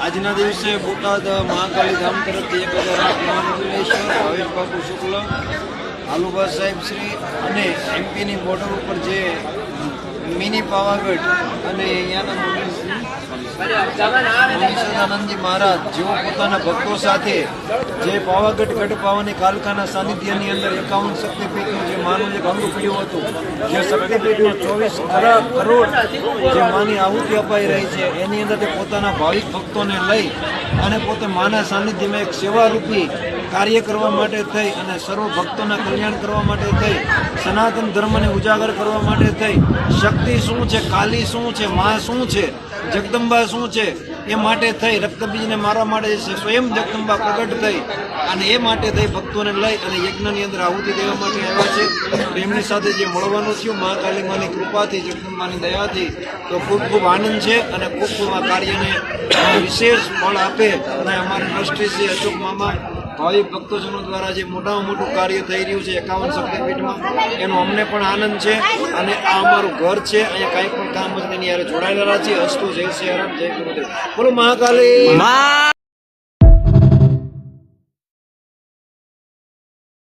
આજના દિવસે બોટાદ મહાકાળી ધામ તરફથી 1008 ભાવેશ બાપુ શુક્લ, આલુબા સાહેબ શ્રી અને એમપીની બોર્ડર ઉપર જે મિની પાવાગઢ અને અહીંયાના સદાનંદજી મહારાજ જેઓ પોતાના ભક્તો સાથે જે પાવાગઢ ગઢ પાવાની કાલકાના સાનિધ્યની અંદર 51 શક્તિપીઠનું જે માનું એક અંગ પીડ્યું હતું, જે શક્તિપીઠમાં 24 કરોડ જે માની આહુતિ અપાઈ રહી છે, એની અંદર તે પોતાના ભાવિક ભક્તોને લઈ અને પોતે માના સાનિધ્યમાં એક સેવારૂપી કાર્ય કરવા માટે થઈ અને સર્વ ભક્તોના કલ્યાણ કરવા માટે થઈ, સનાતન ધર્મને ઉજાગર કરવા માટે થઈ, શક્તિ શું છે, કાલી શું છે, મા શું છે, જગદંબા શું છે એ માટે થઈ, રક્તબીજને મારવા માટે સ્વયં જગદંબા પ્રગટ થઈ અને એ માટે થઈ ભક્તોને લઈ અને યજ્ઞની અંદર આહુતિ દેવા માટે આવ્યા છે. એમની સાથે જે મળવાનું થયું મહાકાળી માની કૃપાથી, જગદંબાની દયાથી, તો ખૂબ ખૂબ આનંદ છે અને ખૂબ ખૂબ આ કાર્યને વિશેષ ફળ આપે અને અમારા ટ્રસ્ટી શ્રી અશોક મામા ભાવિક ભક્તજનો દ્વારા જે મોટામાં મોટું કાર્ય થઈ રહ્યું છે 51 શક્તિપીઠમાં, એનો અમને પણ આનંદ છે અને આ અમારું ઘર છે. અહીંયા કાંઈ પણ કામ હોય તેની યારે જોડાયેલા છીએ. અસ્તુ જય શ્રી રામ, જય ગુરુદેવ, બોલો મહાકાળી.